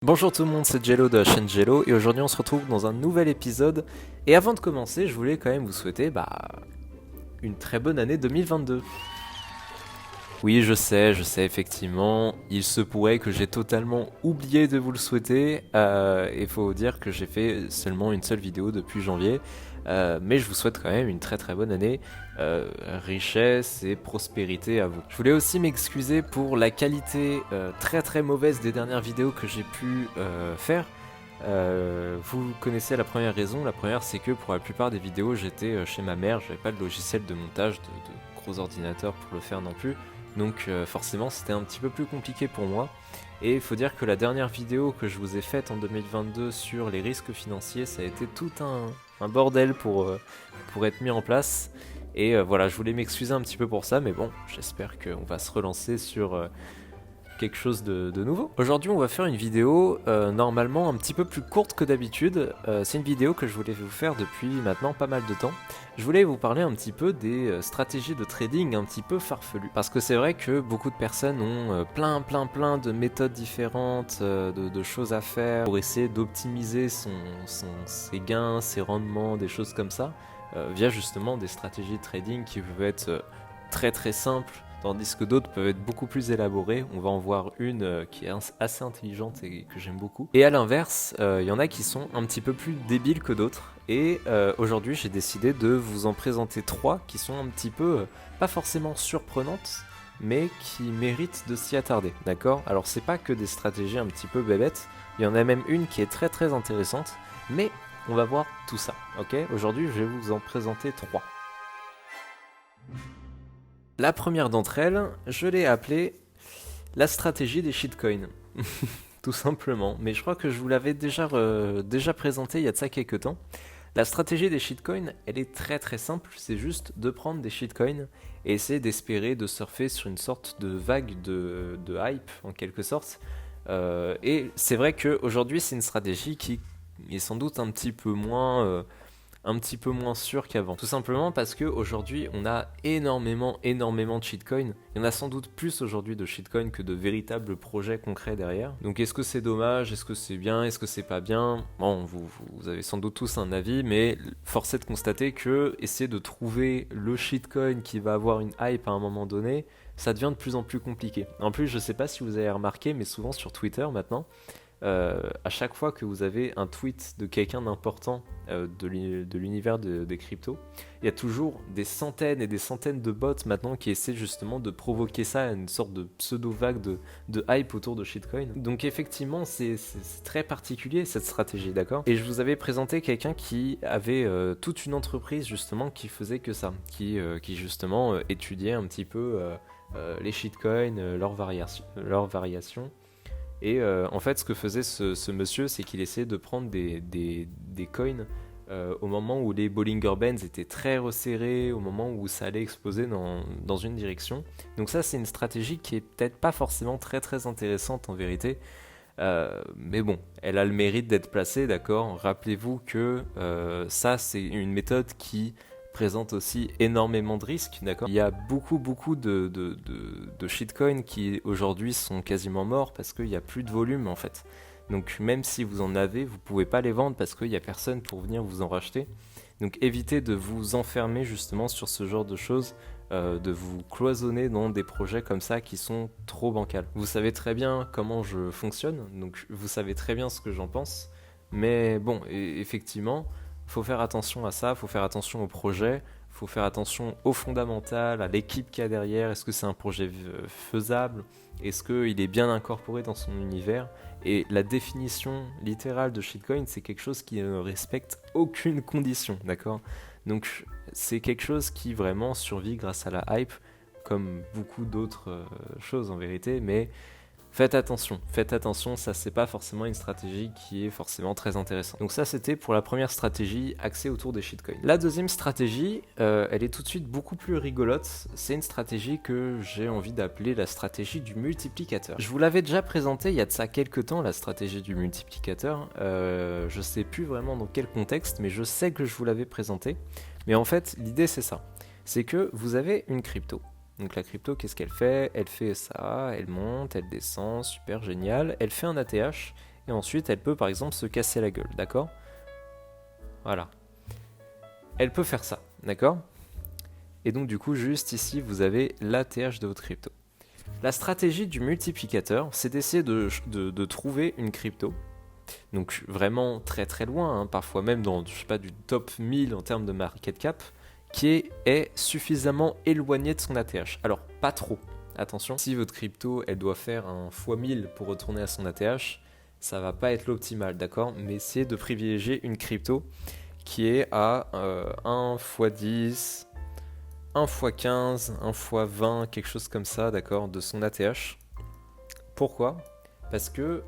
Bonjour tout le monde, c'est Jello de la chaîne Jello et aujourd'hui on se retrouve dans un nouvel épisode. Et avant de commencer, je voulais quand même vous souhaiter une très bonne année 2022. Oui, je sais, effectivement, il se pourrait que j'ai totalement oublié de vous le souhaiter. Il faut dire que j'ai fait seulement une seule vidéo depuis janvier. Mais je vous souhaite quand même une très très bonne année, richesse et prospérité à vous. Je voulais aussi m'excuser pour la qualité très très mauvaise des dernières vidéos que j'ai pu faire. Vous connaissez la première raison. La première, c'est que pour la plupart des vidéos j'étais chez ma mère, j'avais pas de logiciel de montage, de gros ordinateurs pour le faire non plus. Donc forcément c'était un petit peu plus compliqué pour moi. Et il faut dire que la dernière vidéo que je vous ai faite en 2022 sur les risques financiers, ça a été tout un bordel pour être mis en place. Et voilà, je voulais m'excuser un petit peu pour ça, mais bon, j'espère qu'on va se relancer sur quelque chose de nouveau. Aujourd'hui, on va faire une vidéo normalement un petit peu plus courte que d'habitude. C'est une vidéo que je voulais vous faire depuis maintenant pas mal de temps. Je voulais vous parler un petit peu des stratégies de trading un petit peu farfelues. Parce que c'est vrai que beaucoup de personnes ont plein de méthodes différentes, de choses à faire pour essayer d'optimiser ses gains, ses rendements, des choses comme ça, via justement des stratégies de trading qui peuvent être très simples, tandis que d'autres peuvent être beaucoup plus élaborées. On va en voir une qui est assez intelligente et que j'aime beaucoup. Et à l'inverse, il y en a qui sont un petit peu plus débiles que d'autres. Et aujourd'hui, j'ai décidé de vous en présenter trois qui sont un petit peu, pas forcément surprenantes, mais qui méritent de s'y attarder, d'accord? Alors c'est pas que des stratégies un petit peu bébêtes, il y en a même une qui est très intéressante, mais on va voir tout ça, ok? Aujourd'hui, je vais vous en présenter trois. La première d'entre elles, je l'ai appelée la stratégie des shitcoins. Tout simplement. Mais je crois que je vous l'avais déjà présenté il y a de ça quelques temps. La stratégie des shitcoins, elle est très simple. C'est juste de prendre des shitcoins et essayer d'espérer de surfer sur une sorte de vague de hype, en quelque sorte. Et c'est vrai qu'aujourd'hui, c'est une stratégie qui est sans doute un petit peu moins sûr qu'avant. Tout simplement parce qu'aujourd'hui, on a énormément de shitcoins. Il y en a sans doute plus aujourd'hui de shitcoins que de véritables projets concrets derrière. Donc est-ce que c'est dommage? Est-ce que c'est bien? Est-ce que c'est pas bien? Bon, vous avez sans doute tous un avis, mais force est de constater que essayer de trouver le shitcoin qui va avoir une hype à un moment donné, ça devient de plus en plus compliqué. En plus, je sais pas si vous avez remarqué, mais souvent sur Twitter maintenant, à chaque fois que vous avez un tweet de quelqu'un d'important de l'univers des cryptos, il y a toujours des centaines et des centaines de bots maintenant qui essaient justement de provoquer ça, une sorte de pseudo-vague de hype autour de shitcoin. Donc effectivement, c'est très particulier cette stratégie, d'accord? Et je vous avais présenté quelqu'un qui avait toute une entreprise justement qui faisait que ça, qui justement étudiait un petit peu les shitcoins, leurs variations. Et en fait, ce que faisait ce monsieur, c'est qu'il essayait de prendre des coins au moment où les Bollinger Bands étaient très resserrés, au moment où ça allait exploser dans une direction. Donc ça, c'est une stratégie qui est peut-être pas forcément très intéressante en vérité. Mais bon, elle a le mérite d'être placée, d'accord? Rappelez-vous que ça, c'est une méthode qui présente aussi énormément de risques, d'accord? Il y a beaucoup de shitcoins qui aujourd'hui sont quasiment morts parce qu'il n'y a plus de volume en fait. Donc même si vous en avez, vous pouvez pas les vendre parce qu'il n'y a personne pour venir vous en racheter. Donc évitez de vous enfermer justement sur ce genre de choses, de vous cloisonner dans des projets comme ça qui sont trop bancals. Vous savez très bien comment je fonctionne, donc vous savez très bien ce que j'en pense. Mais bon, effectivement, faut faire attention à ça, faut faire attention au projet, faut faire attention au fondamental, à l'équipe qu'il y a derrière. Est-ce que c'est un projet faisable? Est-ce qu'il est bien incorporé dans son univers? Et la définition littérale de shitcoin, c'est quelque chose qui ne respecte aucune condition, d'accord? Donc c'est quelque chose qui vraiment survit grâce à la hype, comme beaucoup d'autres choses en vérité, mais faites attention, ça c'est pas forcément une stratégie qui est forcément très intéressante. Donc ça c'était pour la première stratégie axée autour des shitcoins. La deuxième stratégie, elle est tout de suite beaucoup plus rigolote, c'est une stratégie que j'ai envie d'appeler la stratégie du multiplicateur. Je vous l'avais déjà présenté il y a de ça quelques temps, la stratégie du multiplicateur, je sais plus vraiment dans quel contexte, mais je sais que je vous l'avais présenté. Mais en fait l'idée c'est ça, c'est que vous avez une crypto. Donc la crypto, qu'est-ce qu'elle fait? Elle fait ça, elle monte, elle descend, super génial. Elle fait un ATH et ensuite elle peut par exemple se casser la gueule, d'accord? Voilà. Elle peut faire ça, d'accord? Et donc du coup, juste ici, vous avez l'ATH de votre crypto. La stratégie du multiplicateur, c'est d'essayer de trouver une crypto, donc vraiment très très loin, hein, parfois même dans, je sais pas, du top 1000 en termes de market cap, qui est suffisamment éloignée de son ATH. Alors, pas trop, attention, si votre crypto, elle doit faire un x1000 pour retourner à son ATH, ça va pas être l'optimal, d'accord? Mais essayez de privilégier une crypto qui est à 1 x 10, 1 x 15, 1 x 20, quelque chose comme ça, d'accord, de son ATH. Pourquoi? Parce que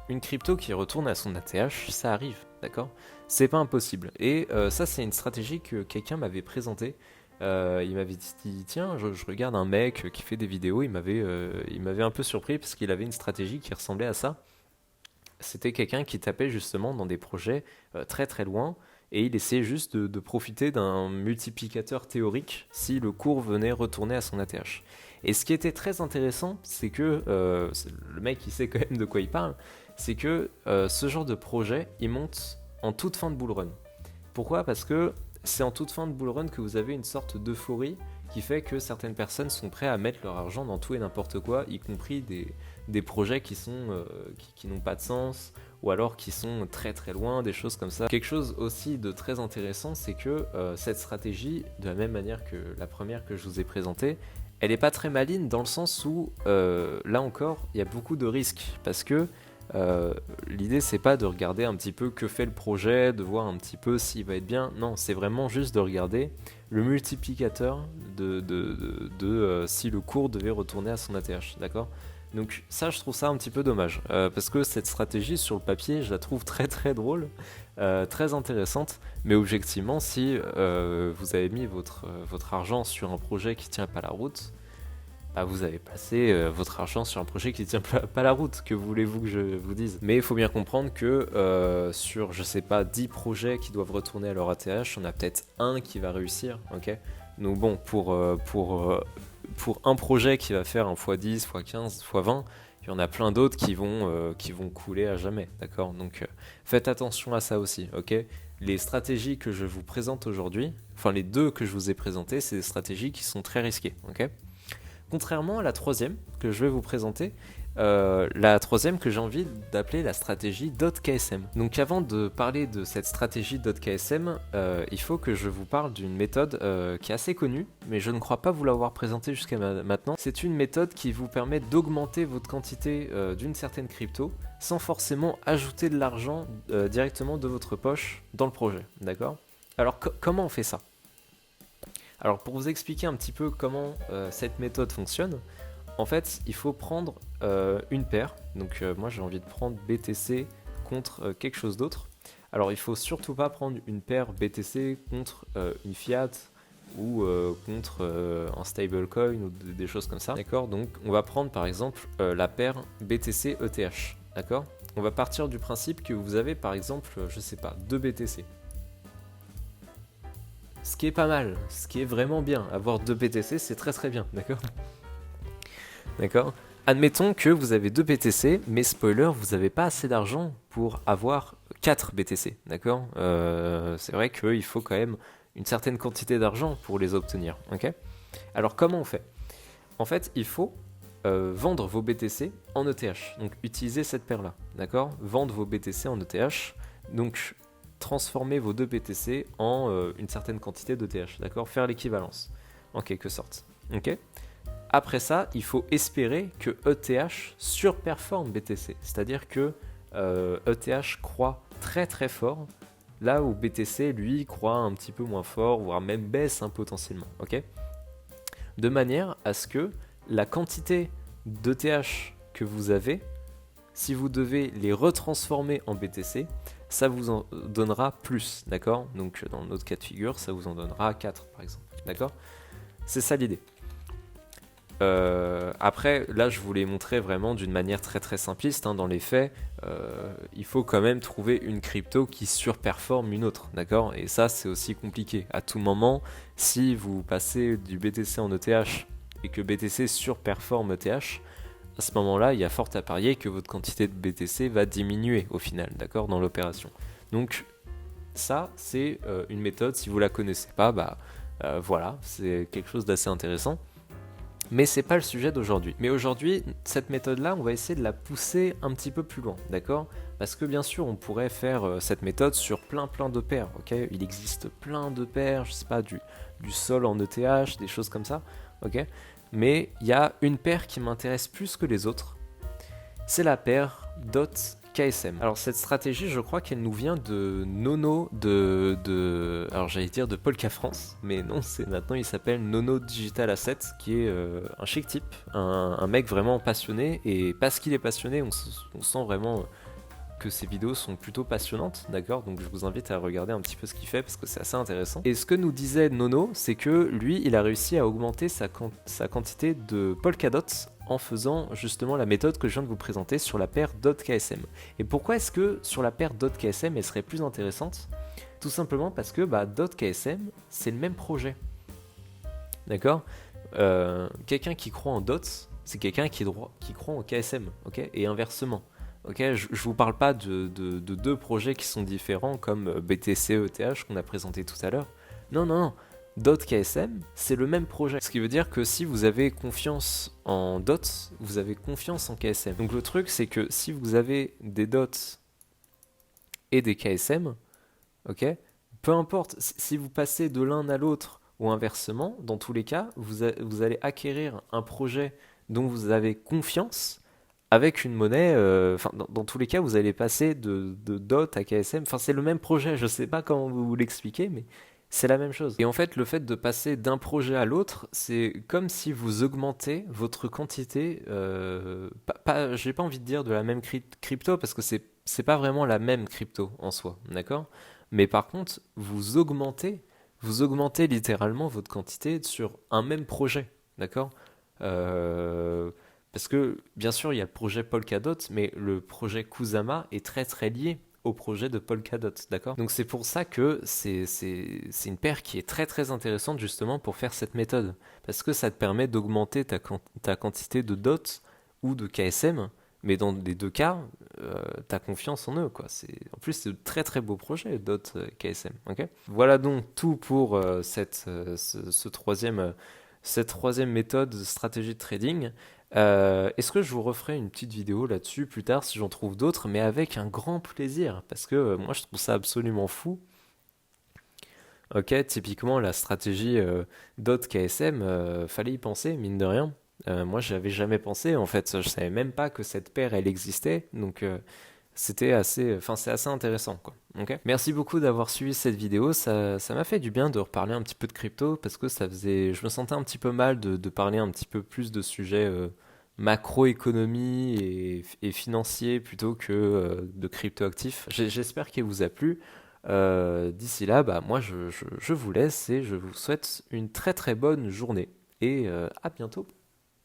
une crypto qui retourne à son ATH, ça arrive, d'accord? C'est pas impossible. Et ça, c'est une stratégie que quelqu'un m'avait présentée. Il m'avait dit, tiens, je regarde un mec qui fait des vidéos, il m'avait un peu surpris parce qu'il avait une stratégie qui ressemblait à ça. C'était quelqu'un qui tapait justement dans des projets très très loin et il essayait juste de profiter d'un multiplicateur théorique si le cours venait retourner à son ATH. Et ce qui était très intéressant, c'est que le mec il sait quand même de quoi il parle, c'est que ce genre de projet, il monte en toute fin de bull run. Pourquoi? Parce que c'est en toute fin de bull run que vous avez une sorte d'euphorie qui fait que certaines personnes sont prêtes à mettre leur argent dans tout et n'importe quoi, y compris des projets qui n'ont pas de sens, ou alors qui sont très très loin, des choses comme ça. Quelque chose aussi de très intéressant, c'est que cette stratégie, de la même manière que la première que je vous ai présentée, elle n'est pas très maligne dans le sens où, là encore, il y a beaucoup de risques, parce que l'idée c'est pas de regarder un petit peu que fait le projet, de voir un petit peu s'il va être bien, non, c'est vraiment juste de regarder le multiplicateur de si le cours devait retourner à son ATH, d'accord? Donc ça je trouve ça un petit peu dommage, parce que cette stratégie sur le papier je la trouve très très drôle, très intéressante, mais objectivement si vous avez mis votre argent sur un projet qui tient pas la route, vous avez placé votre argent sur un projet qui ne tient pas la route, que voulez-vous que je vous dise? Mais il faut bien comprendre que sur, je sais pas, 10 projets qui doivent retourner à leur ATH, on a peut-être un qui va réussir, ok? Donc bon, pour un projet qui va faire un x10, x15, x20, il y en a plein d'autres qui vont couler à jamais, d'accord? Donc faites attention à ça aussi, ok? Les stratégies que je vous présente aujourd'hui, enfin les deux que je vous ai présentées, c'est des stratégies qui sont très risquées, ok? Contrairement à la troisième que je vais vous présenter, la troisième que j'ai envie d'appeler la stratégie .ksm. Donc avant de parler de cette stratégie .ksm, il faut que je vous parle d'une méthode qui est assez connue, mais je ne crois pas vous l'avoir présentée jusqu'à maintenant. C'est une méthode qui vous permet d'augmenter votre quantité d'une certaine crypto sans forcément ajouter de l'argent directement de votre poche dans le projet, d'accord? Alors comment on fait ça? Alors pour vous expliquer un petit peu comment cette méthode fonctionne, en fait il faut prendre une paire, donc moi j'ai envie de prendre BTC contre quelque chose d'autre. Alors il faut surtout pas prendre une paire BTC contre une fiat ou contre un stablecoin ou des choses comme ça, d'accord? Donc on va prendre par exemple la paire BTC ETH, d'accord? On va partir du principe que vous avez par exemple, je sais pas, 2 BTC. Ce qui est pas mal, ce qui est vraiment bien. Avoir 2 BTC, c'est très très bien, d'accord? D'accord? Admettons que vous avez 2 BTC, mais spoiler, vous n'avez pas assez d'argent pour avoir 4 BTC, d'accord? C'est vrai qu'il faut quand même une certaine quantité d'argent pour les obtenir, ok? Alors comment on fait? En fait, il faut vendre vos BTC en ETH, donc utiliser cette paire-là, d'accord? Vendre vos BTC en ETH, donc transformer vos 2 BTC en une certaine quantité d'ETH, d'accord? Faire l'équivalence, en quelque sorte, ok? Après ça, il faut espérer que ETH surperforme BTC, c'est-à-dire que ETH croît très très fort, là où BTC, lui, croît un petit peu moins fort, voire même baisse potentiellement, ok? De manière à ce que la quantité d'ETH que vous avez, si vous devez les retransformer en BTC, ça vous en donnera plus, d'accord? Donc dans notre cas de figure, ça vous en donnera 4 par exemple, d'accord? C'est ça l'idée. Après, là je vous l'ai montré vraiment d'une manière très très simpliste, dans les faits, il faut quand même trouver une crypto qui surperforme une autre, d'accord? Et ça c'est aussi compliqué. À tout moment, si vous passez du BTC en ETH et que BTC surperforme ETH, à ce moment-là, il y a fort à parier que votre quantité de BTC va diminuer au final, d'accord, dans l'opération. Donc ça, c'est une méthode, si vous la connaissez pas, voilà, c'est quelque chose d'assez intéressant. Mais c'est pas le sujet d'aujourd'hui. Mais aujourd'hui, cette méthode-là, on va essayer de la pousser un petit peu plus loin, d'accord? Parce que bien sûr, on pourrait faire cette méthode sur plein de paires, ok? Il existe plein de paires, je sais pas, du sol en ETH, des choses comme ça, ok? Mais il y a une paire qui m'intéresse plus que les autres, c'est la paire DOT KSM. Alors cette stratégie, je crois qu'elle nous vient de Nono alors j'allais dire de Polka France, mais non, c'est maintenant il s'appelle Nono Digital Asset, qui est un chic type, un mec vraiment passionné, et parce qu'il est passionné, on sent vraiment que ses vidéos sont plutôt passionnantes, d'accord? Donc je vous invite à regarder un petit peu ce qu'il fait parce que c'est assez intéressant. Et ce que nous disait Nono, c'est que lui, il a réussi à augmenter sa quantité de Polkadot en faisant justement la méthode que je viens de vous présenter sur la paire .ksm. Et pourquoi est-ce que sur la paire .ksm, elle serait plus intéressante? Tout simplement parce que .ksm, c'est le même projet. D'accord? Quelqu'un qui croit en DOT, c'est quelqu'un qui croit en KSM, ok? Et inversement. Ok, je vous parle pas de deux projets qui sont différents comme BTC ETH qu'on a présenté tout à l'heure. Non. DOT KSM, c'est le même projet. Ce qui veut dire que si vous avez confiance en DOT, vous avez confiance en KSM. Donc le truc, c'est que si vous avez des DOT et des KSM, ok, peu importe, si vous passez de l'un à l'autre ou inversement, dans tous les cas, vous allez acquérir un projet dont vous avez confiance avec une monnaie, dans tous les cas, vous allez passer de DOT à KSM. Enfin, c'est le même projet. Je sais pas comment vous l'expliquer, mais c'est la même chose. Et en fait, le fait de passer d'un projet à l'autre, c'est comme si vous augmentez votre quantité. J'ai pas envie de dire de la même crypto parce que c'est pas vraiment la même crypto en soi, d'accord? Mais par contre, vous augmentez littéralement votre quantité sur un même projet, d'accord? Parce que, bien sûr, il y a le projet Polkadot, mais le projet Kusama est très lié au projet de Polkadot, d'accord? Donc c'est pour ça que c'est une paire qui est très intéressante justement pour faire cette méthode. Parce que ça te permet d'augmenter ta quantité de DOT ou de KSM, mais dans les deux cas, t'as confiance en eux, quoi. En plus, c'est de très beaux projets, DOT, KSM, ok? Voilà donc tout pour cette troisième méthode de stratégie de trading. Est-ce que je vous referai une petite vidéo là-dessus plus tard si j'en trouve d'autres, mais avec un grand plaisir, parce que moi je trouve ça absolument fou. Ok, typiquement la stratégie .ksm, fallait y penser, mine de rien. Moi j'avais jamais pensé, en fait, je savais même pas que cette paire elle existait, donc c'est assez intéressant, quoi. Ok. Merci beaucoup d'avoir suivi cette vidéo, ça m'a fait du bien de reparler un petit peu de crypto, parce que je me sentais un petit peu mal de parler un petit peu plus de sujets macroéconomie et financiers plutôt que de crypto-actifs. J'espère qu'il vous a plu. D'ici là, moi je vous laisse et je vous souhaite une très bonne journée et à bientôt.